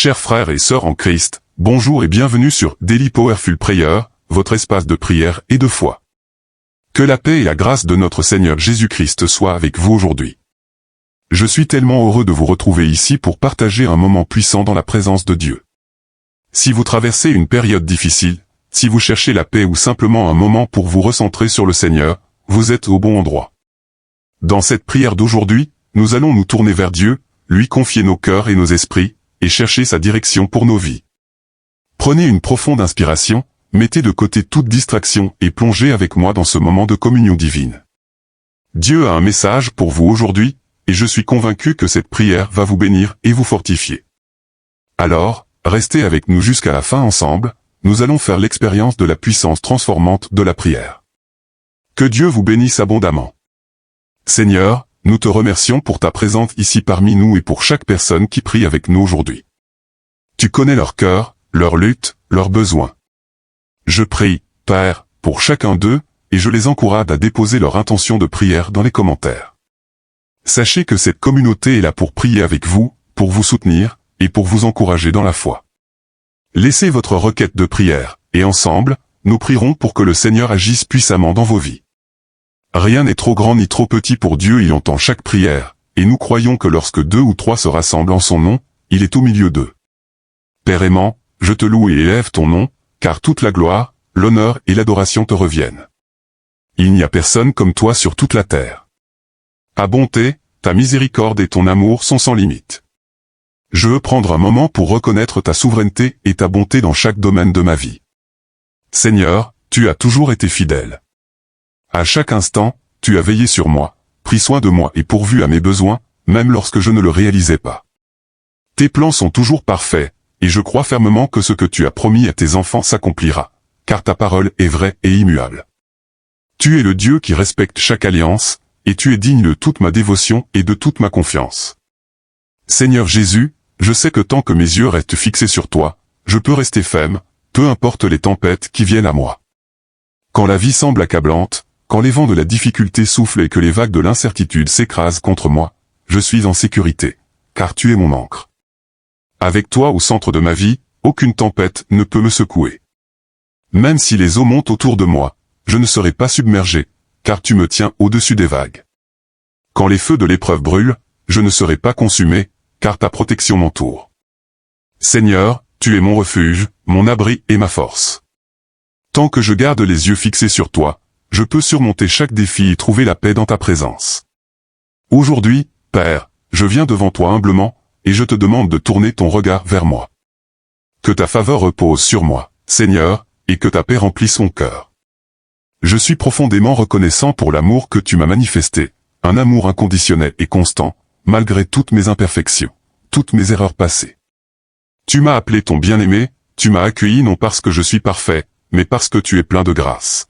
Chers frères et sœurs en Christ, bonjour et bienvenue sur Daily Powerful Prayer, votre espace de prière et de foi. Que la paix et la grâce de notre Seigneur Jésus-Christ soient avec vous aujourd'hui. Je suis tellement heureux de vous retrouver ici pour partager un moment puissant dans la présence de Dieu. Si vous traversez une période difficile, si vous cherchez la paix ou simplement un moment pour vous recentrer sur le Seigneur, vous êtes au bon endroit. Dans cette prière d'aujourd'hui, nous allons nous tourner vers Dieu, lui confier nos cœurs et nos esprits, et chercher sa direction pour nos vies. Prenez une profonde inspiration, mettez de côté toute distraction et plongez avec moi dans ce moment de communion divine. Dieu a un message pour vous aujourd'hui, et je suis convaincu que cette prière va vous bénir et vous fortifier. Alors, restez avec nous jusqu'à la fin ensemble, nous allons faire l'expérience de la puissance transformante de la prière. Que Dieu vous bénisse abondamment. Seigneur, nous te remercions pour ta présence ici parmi nous et pour chaque personne qui prie avec nous aujourd'hui. Tu connais leur cœur, leurs luttes, leurs besoins. Je prie, Père, pour chacun d'eux, et je les encourage à déposer leur intention de prière dans les commentaires. Sachez que cette communauté est là pour prier avec vous, pour vous soutenir, et pour vous encourager dans la foi. Laissez votre requête de prière, et ensemble, nous prierons pour que le Seigneur agisse puissamment dans vos vies. Rien n'est trop grand ni trop petit pour Dieu, il entend chaque prière, et nous croyons que lorsque 2 ou 3 se rassemblent en son nom, il est au milieu d'eux. Père aimant, je te loue et élève ton nom, car toute la gloire, l'honneur et l'adoration te reviennent. Il n'y a personne comme toi sur toute la terre. Ta bonté, ta miséricorde et ton amour sont sans limite. Je veux prendre un moment pour reconnaître ta souveraineté et ta bonté dans chaque domaine de ma vie. Seigneur, tu as toujours été fidèle. À chaque instant, tu as veillé sur moi, pris soin de moi et pourvu à mes besoins, même lorsque je ne le réalisais pas. Tes plans sont toujours parfaits, et je crois fermement que ce que tu as promis à tes enfants s'accomplira, car ta parole est vraie et immuable. Tu es le Dieu qui respecte chaque alliance, et tu es digne de toute ma dévotion et de toute ma confiance. Seigneur Jésus, je sais que tant que mes yeux restent fixés sur toi, je peux rester ferme, peu importe les tempêtes qui viennent à moi. Quand la vie semble accablante, quand les vents de la difficulté soufflent et que les vagues de l'incertitude s'écrasent contre moi, je suis en sécurité, car tu es mon ancre. Avec toi au centre de ma vie, aucune tempête ne peut me secouer. Même si les eaux montent autour de moi, je ne serai pas submergé, car tu me tiens au-dessus des vagues. Quand les feux de l'épreuve brûlent, je ne serai pas consumé, car ta protection m'entoure. Seigneur, tu es mon refuge, mon abri et ma force. Tant que je garde les yeux fixés sur toi, je peux surmonter chaque défi et trouver la paix dans ta présence. Aujourd'hui, Père, je viens devant toi humblement, et je te demande de tourner ton regard vers moi. Que ta faveur repose sur moi, Seigneur, et que ta paix remplisse mon cœur. Je suis profondément reconnaissant pour l'amour que tu m'as manifesté, un amour inconditionnel et constant, malgré toutes mes imperfections, toutes mes erreurs passées. Tu m'as appelé ton bien-aimé, tu m'as accueilli non parce que je suis parfait, mais parce que tu es plein de grâce.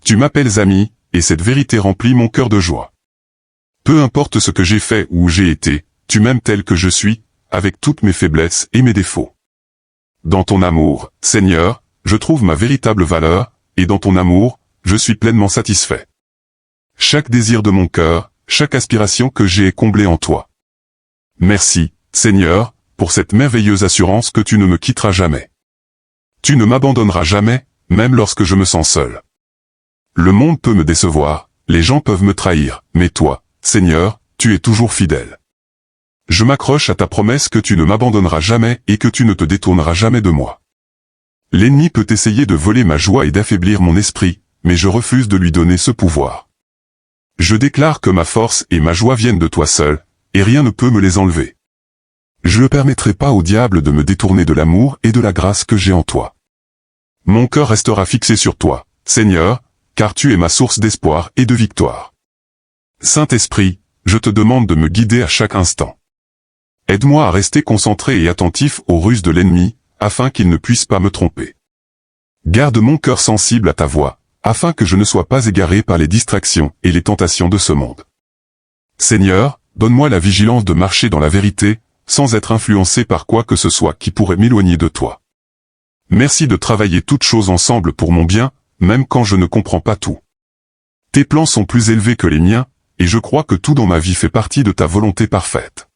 Tu m'appelles ami, et cette vérité remplit mon cœur de joie. Peu importe ce que j'ai fait ou où j'ai été, tu m'aimes tel que je suis, avec toutes mes faiblesses et mes défauts. Dans ton amour, Seigneur, je trouve ma véritable valeur, et dans ton amour, je suis pleinement satisfait. Chaque désir de mon cœur, chaque aspiration que j'ai est comblée en toi. Merci, Seigneur, pour cette merveilleuse assurance que tu ne me quitteras jamais. Tu ne m'abandonneras jamais, même lorsque je me sens seul. Le monde peut me décevoir, les gens peuvent me trahir, mais toi, Seigneur, tu es toujours fidèle. Je m'accroche à ta promesse que tu ne m'abandonneras jamais et que tu ne te détourneras jamais de moi. L'ennemi peut essayer de voler ma joie et d'affaiblir mon esprit, mais je refuse de lui donner ce pouvoir. Je déclare que ma force et ma joie viennent de toi seul, et rien ne peut me les enlever. Je ne permettrai pas au diable de me détourner de l'amour et de la grâce que j'ai en toi. Mon cœur restera fixé sur toi, Seigneur, car tu es ma source d'espoir et de victoire. Saint-Esprit, je te demande de me guider à chaque instant. Aide-moi à rester concentré et attentif aux ruses de l'ennemi, afin qu'il ne puisse pas me tromper. Garde mon cœur sensible à ta voix, afin que je ne sois pas égaré par les distractions et les tentations de ce monde. Seigneur, donne-moi la vigilance de marcher dans la vérité, sans être influencé par quoi que ce soit qui pourrait m'éloigner de toi. Merci de travailler toutes choses ensemble pour mon bien, même quand je ne comprends pas tout. Tes plans sont plus élevés que les miens, et je crois que tout dans ma vie fait partie de ta volonté parfaite.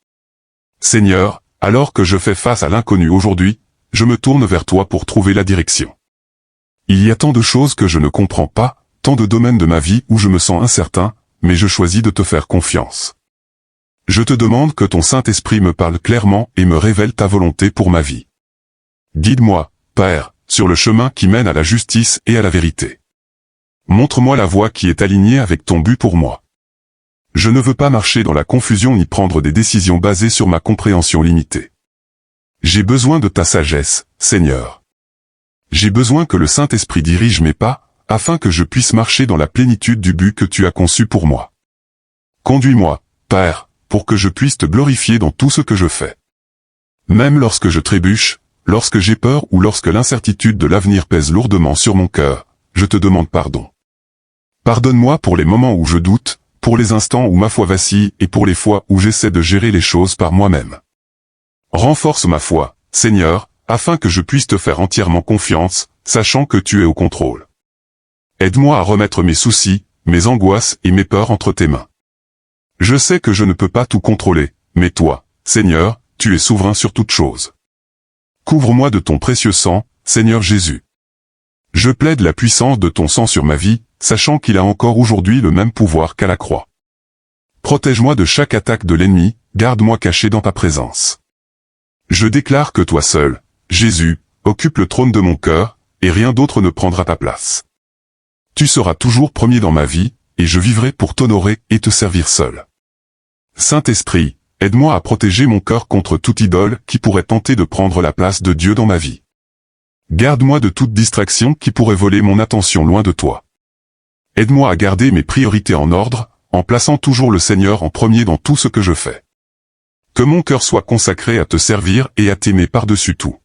Seigneur, alors que je fais face à l'inconnu aujourd'hui, je me tourne vers toi pour trouver la direction. Il y a tant de choses que je ne comprends pas, tant de domaines de ma vie où je me sens incertain, mais je choisis de te faire confiance. Je te demande que ton Saint-Esprit me parle clairement et me révèle ta volonté pour ma vie. Guide-moi, Père, sur le chemin qui mène à la justice et à la vérité. Montre-moi la voie qui est alignée avec ton but pour moi. Je ne veux pas marcher dans la confusion ni prendre des décisions basées sur ma compréhension limitée. J'ai besoin de ta sagesse, Seigneur. J'ai besoin que le Saint-Esprit dirige mes pas, afin que je puisse marcher dans la plénitude du but que tu as conçu pour moi. Conduis-moi, Père, pour que je puisse te glorifier dans tout ce que je fais. Même lorsque je trébuche, lorsque j'ai peur ou lorsque l'incertitude de l'avenir pèse lourdement sur mon cœur, je te demande pardon. Pardonne-moi pour les moments où je doute, pour les instants où ma foi vacille et pour les fois où j'essaie de gérer les choses par moi-même. Renforce ma foi, Seigneur, afin que je puisse te faire entièrement confiance, sachant que tu es au contrôle. Aide-moi à remettre mes soucis, mes angoisses et mes peurs entre tes mains. Je sais que je ne peux pas tout contrôler, mais toi, Seigneur, tu es souverain sur toute chose. Couvre-moi de ton précieux sang, Seigneur Jésus. Je plaide la puissance de ton sang sur ma vie, sachant qu'il a encore aujourd'hui le même pouvoir qu'à la croix. Protège-moi de chaque attaque de l'ennemi, garde-moi caché dans ta présence. Je déclare que toi seul, Jésus, occupe le trône de mon cœur, et rien d'autre ne prendra ta place. Tu seras toujours premier dans ma vie, et je vivrai pour t'honorer et te servir seul. Saint-Esprit, aide-moi à protéger mon cœur contre toute idole qui pourrait tenter de prendre la place de Dieu dans ma vie. Garde-moi de toute distraction qui pourrait voler mon attention loin de toi. Aide-moi à garder mes priorités en ordre, en plaçant toujours le Seigneur en premier dans tout ce que je fais. Que mon cœur soit consacré à te servir et à t'aimer par-dessus tout.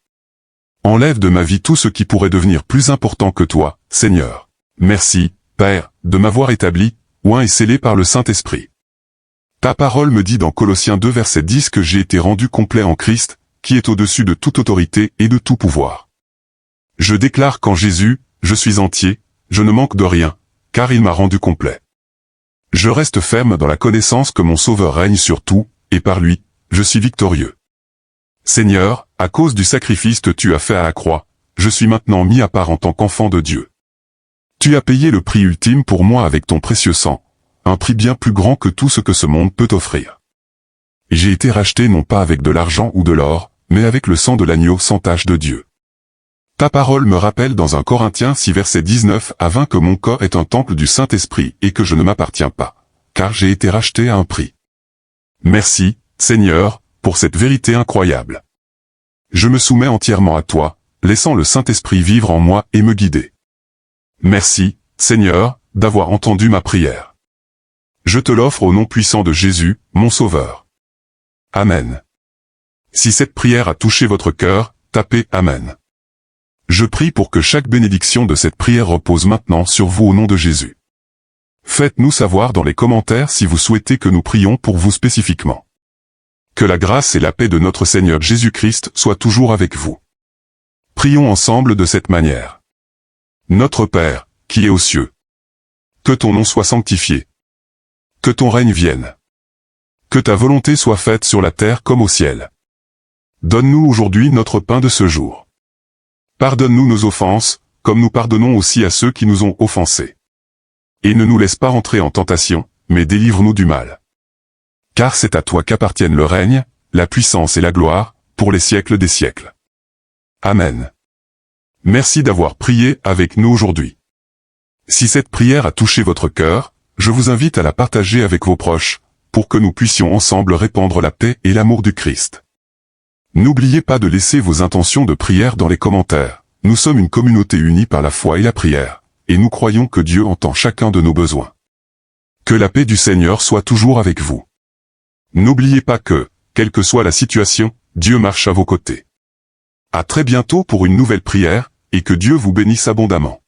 Enlève de ma vie tout ce qui pourrait devenir plus important que toi, Seigneur. Merci, Père, de m'avoir établi, oint et scellé par le Saint-Esprit. Ta parole me dit dans Colossiens 2 verset 10 que j'ai été rendu complet en Christ, qui est au-dessus de toute autorité et de tout pouvoir. Je déclare qu'en Jésus, je suis entier, je ne manque de rien, car il m'a rendu complet. Je reste ferme dans la connaissance que mon Sauveur règne sur tout, et par lui, je suis victorieux. Seigneur, à cause du sacrifice que tu as fait à la croix, je suis maintenant mis à part en tant qu'enfant de Dieu. Tu as payé le prix ultime pour moi avec ton précieux sang, un prix bien plus grand que tout ce que ce monde peut offrir. J'ai été racheté non pas avec de l'argent ou de l'or, mais avec le sang de l'agneau sans tache de Dieu. Ta parole me rappelle dans 1 Corinthiens 6 verset 19 à 20 que mon corps est un temple du Saint-Esprit et que je ne m'appartiens pas, car j'ai été racheté à un prix. Merci, Seigneur, pour cette vérité incroyable. Je me soumets entièrement à toi, laissant le Saint-Esprit vivre en moi et me guider. Merci, Seigneur, d'avoir entendu ma prière. Je te l'offre au nom puissant de Jésus, mon Sauveur. Amen. Si cette prière a touché votre cœur, tapez Amen. Je prie pour que chaque bénédiction de cette prière repose maintenant sur vous au nom de Jésus. Faites-nous savoir dans les commentaires si vous souhaitez que nous prions pour vous spécifiquement. Que la grâce et la paix de notre Seigneur Jésus-Christ soient toujours avec vous. Prions ensemble de cette manière. Notre Père, qui es aux cieux. Que ton nom soit sanctifié. Que ton règne vienne. Que ta volonté soit faite sur la terre comme au ciel. Donne-nous aujourd'hui notre pain de ce jour. Pardonne-nous nos offenses, comme nous pardonnons aussi à ceux qui nous ont offensés. Et ne nous laisse pas entrer en tentation, mais délivre-nous du mal. Car c'est à toi qu'appartiennent le règne, la puissance et la gloire, pour les siècles des siècles. Amen. Merci d'avoir prié avec nous aujourd'hui. Si cette prière a touché votre cœur, je vous invite à la partager avec vos proches, pour que nous puissions ensemble répandre la paix et l'amour du Christ. N'oubliez pas de laisser vos intentions de prière dans les commentaires. Nous sommes une communauté unie par la foi et la prière, et nous croyons que Dieu entend chacun de nos besoins. Que la paix du Seigneur soit toujours avec vous. N'oubliez pas que, quelle que soit la situation, Dieu marche à vos côtés. À très bientôt pour une nouvelle prière, et que Dieu vous bénisse abondamment.